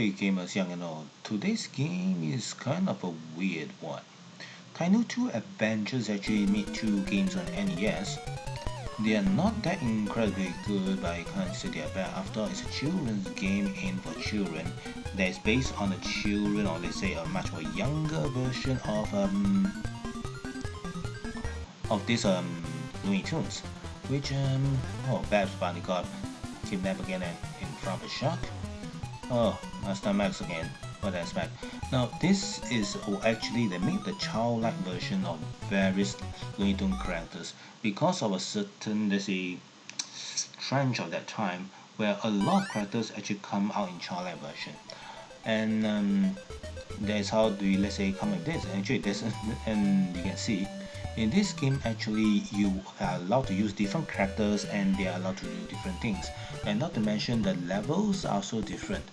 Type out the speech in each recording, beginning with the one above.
Hey gamers, young and old. Today's game is kind of a weird one. Tiny 2 Adventures actually made two games on NES. They are not that incredibly good, but I can't say they are bad. After all, it's a children's game aimed for children that is based on the children, or let's say a much more younger version of this Looney Tunes, which Babs Bunny got kidnapped again and in front of a shark. Oh, Master Max again. What I expect. Now this is actually they made the childlike version of various Looney Tunes characters because of a certain, let's say, trend of that time where a lot of characters actually come out in childlike version. And that's how do we, let's say, come like this. Actually this and you can see in this game actually you are allowed to use different characters and they are allowed to do different things, and not to mention the levels are so different.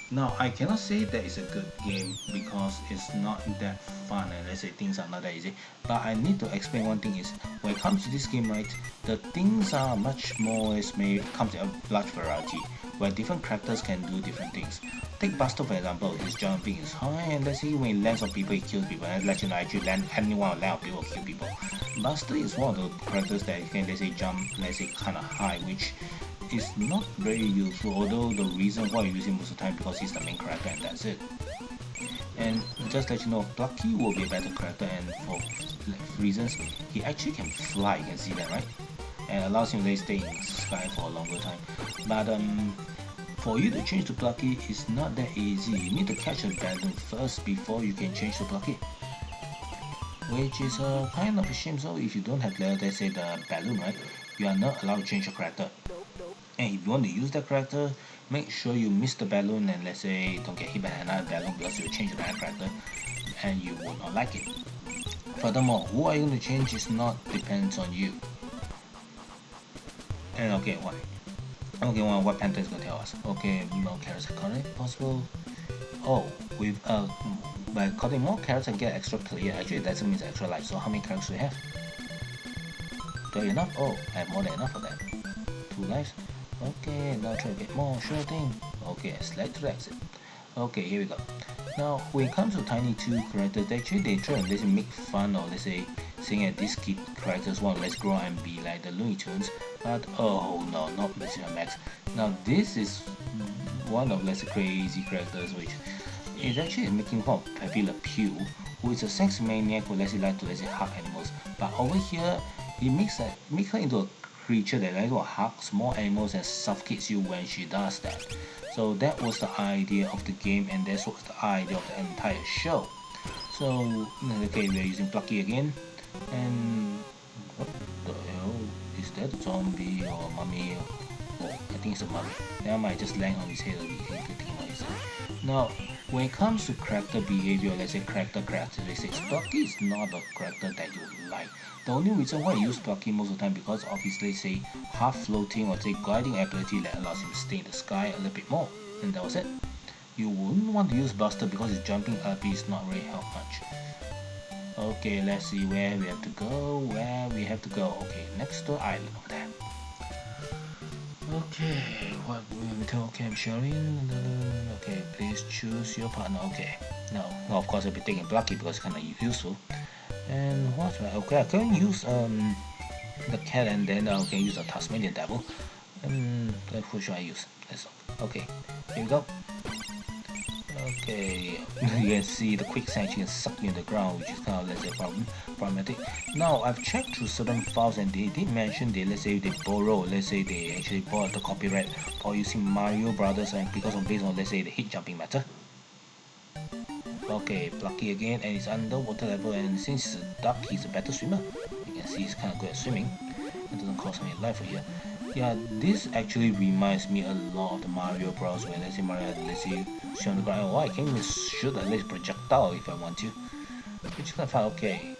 Now I cannot say that it's a good game because it's not that fun and let's say things are not that easy, but I need to explain one thing is when it comes to this game, right, the things are much more, it comes in a large variety where different characters can do different things. Take Buster for example, his jumping is high and let's say when he lands on people he kills people, and let you know actually land anyone on land on people kill people. Buster is one of the characters that can, let's say, jump, let's say, kinda high, which is not very useful, although the reason why you use him most of the time because he's the main character and that's it. And just let you know, Plucky will be a better character, and for reasons he actually can fly, you can see that, right? And allows him to stay in the sky for a longer time. But for you to change to Plucky is not that easy. You need to catch a balloon first before you can change to Plucky, which is kind of a shame. So if you don't have, let's say, the balloon, right, you are not allowed to change your character. And if you want to use that character, make sure you miss the balloon and let's say don't get hit by another balloon because you'll change the character and you will not like it. Furthermore, who are you going to change is not depends on you. And okay, what? Okay, well, what Panther is going to tell us? Okay, more carrots are correct, possible. Oh, with by cutting more carrots and get extra player, actually that doesn't mean extra life. So how many carrots do we have? Do I have enough? Oh, I have more than enough for that. 2 lives. Okay, now try to get more, sure thing. Okay, select to exit. Okay, here we go. Now, when it comes to Tiny 2 characters, actually they try to, let's say, make fun of, let's say, saying that these kid characters want to let's grow and be like the Looney Tunes, but oh no, not Mr. Max. Now this is one of, let's say, crazy characters which is actually making fun of Pepe Le Pew, who is a sex maniac who, let's say, like to, let's say, hug animals. But over here, he makes her into a creature that likes to hug small animals and suffocates you when she does that. So that was the idea of the game, and that was the idea of the entire show. So okay, we are using Plucky again, and what the hell is that? A zombie or a mummy? Oh, I think it's a mummy. Never mind, just land on his head. Now, when it comes to character behavior, let's say character characteristics, Plucky is not a character that you like. The only reason why I use Plucky most of the time because obviously say half floating or say gliding ability that allows him to stay in the sky a little bit more, and that was it. You wouldn't want to use Buster because his jumping ability is not really help much. Okay, let's see where we have to go. Okay, next to island over there. Okay, what okay, I'm sharing. Okay, please choose your partner. Okay, now of course I'll be taking Plucky because it's kind of useful. And what? Okay, I can use the cat, and then I can use a Tasmanian devil. Who should I use? Okay, here we go. Okay, you can see the quicksand actually can suck you in the ground, which is kind of, let's say, problematic. Now I've checked through certain files and they did mention they, let's say, they borrow, let's say they actually bought the copyright for using Mario Brothers, and because of based on, let's say, the hit jumping matter. Okay, Plucky again, and it's underwater level, and since he's a duck, he's a better swimmer. You can see he's kind of good at swimming. It doesn't cost any life for here. Yeah, this actually reminds me a lot of the Mario Bros. Where let's say Mario, let's say, shoot on the ground. Oh, I can even shoot at least projectile if I want to, which is kind of fun. Okay,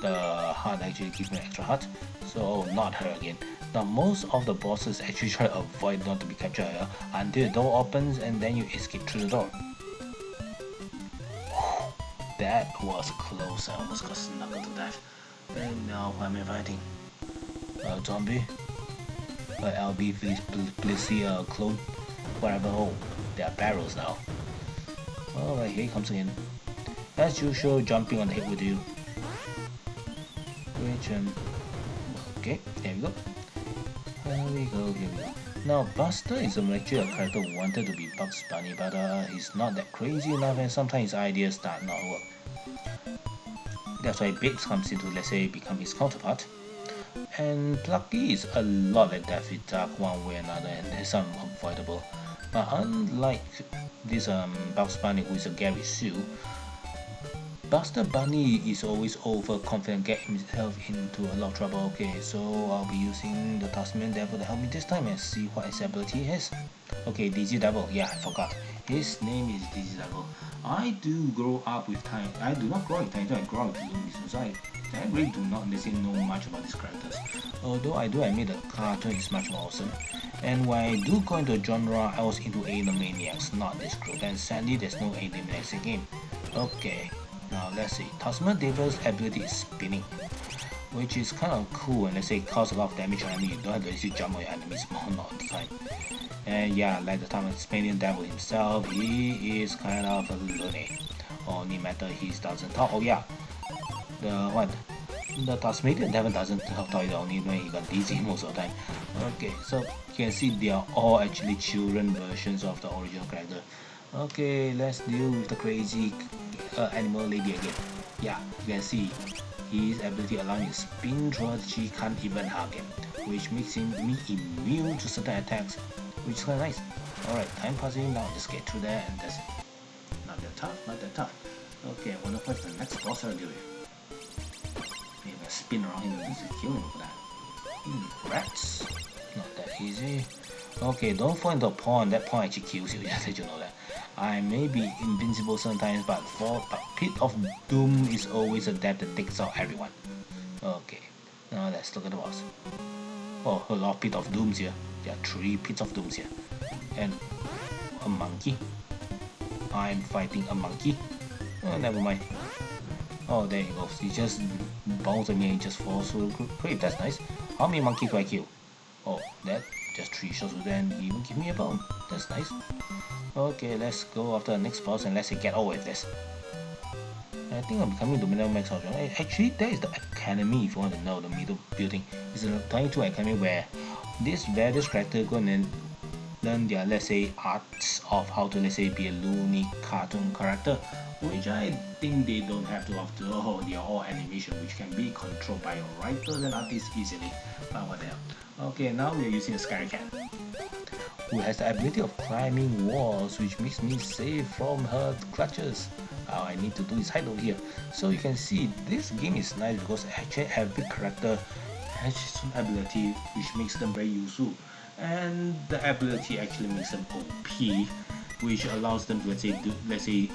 the heart actually gives me an extra heart, so not her again. Now most of the bosses actually try to avoid not to be captured until the door opens and then you escape through the door. That was close. I almost got snuggled to death. And now I'm inviting a zombie, LB, please, clone, whatever. Oh, They are barrels now. Alright, here he comes again. As usual, jumping on the hit with you. Which, okay, there we go. Here we go. Now, Buster is actually a character who wanted to be Bugs Bunny, but he's not that crazy enough, and sometimes his ideas start not work. That's why Biggs comes in to, let's say, become his counterpart. And Plucky is a lot like Daffy Duck one way or another, and that's unavoidable. But unlike this Bugs Bunny, who is a Gary Sue, Buster Bunny is always overconfident, get himself into a lot of trouble. Okay, so I'll be using the Tasmanian Devil to help me this time and see what his ability is. Okay, Dizzy Devil, yeah, I forgot. His name is Dizzy Devil. I do grow up with Time. I do not grow up with Time, I grow up with Loonies, so I really do not know much about these characters. Although I do admit the cartoon is much more awesome. And when I do go into genre, I was into Animaniacs, not this group, and sadly there's no Animaniacs in the game. Okay. Now let's see, Tasman Devil's ability is spinning, which is kind of cool and let's say cause a lot of damage on enemy. You don't have to actually jump on your enemies more all the time. And yeah, like the Tasmanian Devil himself, he is kind of a loony. Only matter he doesn't talk. Oh yeah, the Tasmanian Devil doesn't talk either, only when he got dizzy most of the time. Okay, so you can see they are all actually children versions of the original character. Okay, let's deal with the crazy animal lady again. Yeah, you can see his ability allowing him to spin through her, she can't even hug him, which makes him immune to certain attacks, which is kind of nice. Alright, time passing now, just get through there and that's it. Not that tough, not that tough. Okay, I wonder what's the next boss I'll do with. Maybe I spin around him and just kill him for that. Rats. Not that easy. Okay, don't fall into a pond, that pond actually kills you, just let you know that. I may be invincible sometimes, but Pit of Doom is always a death that takes out everyone. Okay, now let's look at the boss. Oh, a lot of Pit of Dooms here. There are 3 Pits of Dooms here. And a monkey. I'm fighting a monkey. Oh, never mind. Oh, there he goes. He just bounces at me and he just falls through the grave. That's nice. How many monkeys do I kill? Oh, that. Just 3 shots with them, even give me a bone. That's nice. Okay, let's go after the next boss and let's get over with this. I think I'm coming to middle max option. Actually, there is the academy if you want to know, the middle building. It's a 22 academy where these various characters go and learn their, let's say, arts of how to, let's say, be a loony cartoon character, which I think they don't have to after all. They are all animation which can be controlled by writers and artists easily. But what the hell. Okay, now we are using a Scary Cat, who has the ability of climbing walls, which makes me safe from her clutches. All I need to do is hide over here. So you can see this game is nice because actually every character has its own ability, which makes them very useful. And the ability actually makes them OP, which allows them to let's say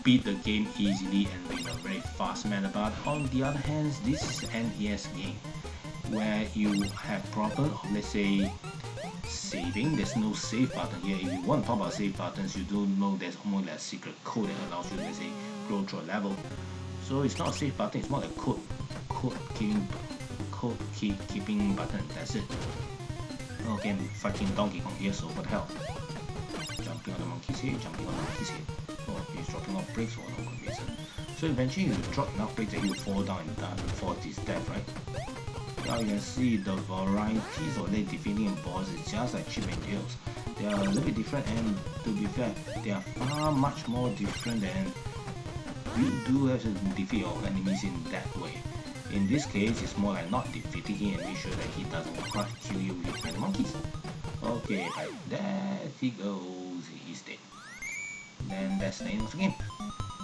beat the game easily and in a very fast manner. But on the other hand, this is an NES game where you have problem of, let's say, saving. There's no save button here. If you want to talk about save buttons, you don't know there's almost like a secret code that allows you to, let's say, grow through a level. So it's not a save button, it's more like code keeping button. That's it. Okay, I'm fighting Donkey Kong here, so what the hell? Jumping on the monkey's head, jumping on the monkey's head. Oh, he's dropping off bricks for no good reason. So eventually you drop enough bricks that you fall down and fall to his death, right? Now you can see the varieties of the defeating boss is just like Chip and Dale's. They are a little bit different, and to be fair, they are far much more different than you do have to defeat your enemies in that way. In this case, it's more like not defeating him and make sure that he doesn't kill you with the monkeys. Okay, right there he goes, he's dead. Then that's the end of the game.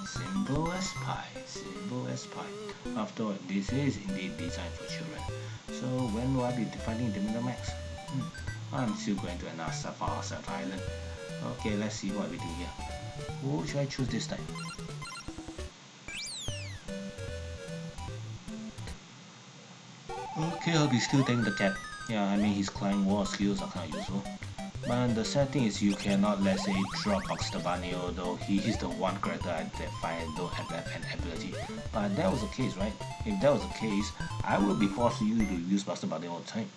Simple as pie, simple as pie. After all, this is indeed designed for children. So when will I be fighting the middle max? I'm still going to another South Island. Okay, let's see what we do here. Who should I choose this time? Okay, I'll be still taking the cat. Yeah, I mean his climbing wall skills are kind of useful. But the sad thing is you cannot, let's say, drop Buster Bunny, although he is the one character that I don't have that ability. But that was the case, right? If that was the case, I would be forcing you to use Buster Bunny all the time.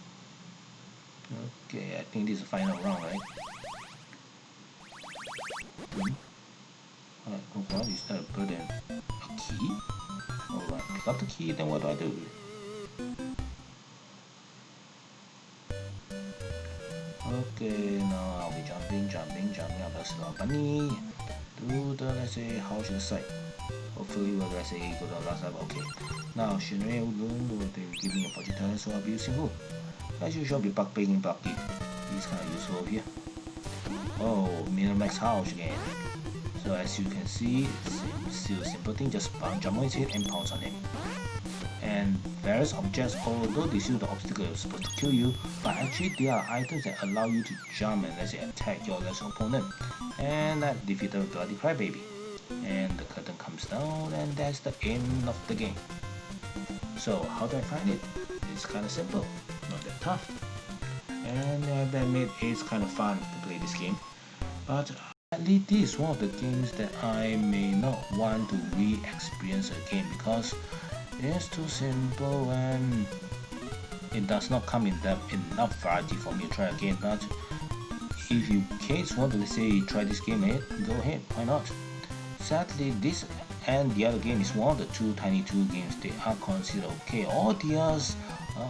Okay, I think this is the final round, right? Alright, what is that a burden? A key? Alright, pick up the key, then what do? Okay, now I'll be jumping up the slow bunny to the, let's say, house to the side. Hopefully we'll, let's say, go to the last level. Okay, now Shinrei will give me a fortune teller, so I'll be using who? As usual, I'll be picking Bucky. He's kind of useful here. Oh, Max house again. So as you can see, still simple thing, just jump on his head and pounce on him. And various objects, although they see the obstacle is supposed to kill you, but actually they are items that allow you to jump and, let's say, attack your lesser opponent. And that defeated the bloody crybaby. And the curtain comes down, and that's the end of the game. So how do I find it? It's kind of simple, not that tough. And I admit it's kind of fun to play this game. But sadly, this is one of the games that I may not want to re-experience again because it's too simple and it does not come in enough variety for me to try again. But if you kids want to say try this game ahead, go ahead, why not? Sadly, this and the other game is one of the two Tiny Toon games they are considered okay. All the others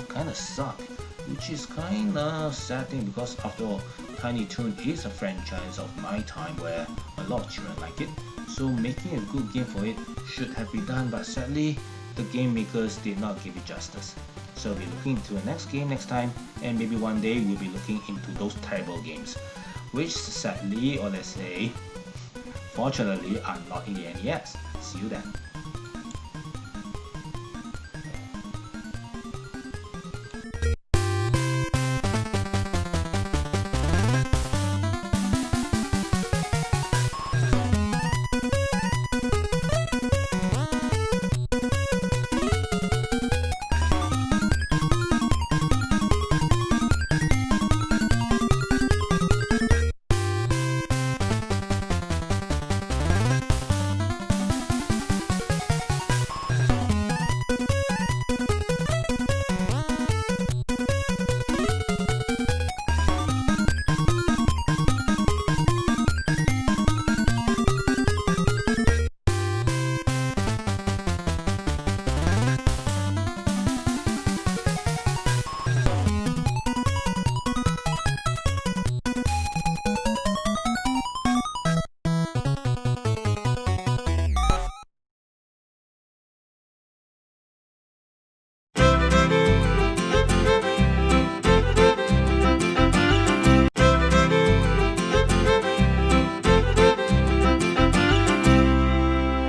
kinda suck, which is kinda sad thing because after all, Tiny Toon is a franchise of my time where a lot of children like it. So making a good game for it should have been done, but sadly, the game makers did not give it justice. So we'll be looking into the next game next time, and maybe one day we'll be looking into those terrible games, which sadly, or let's say, fortunately, are not in the NES. See you then.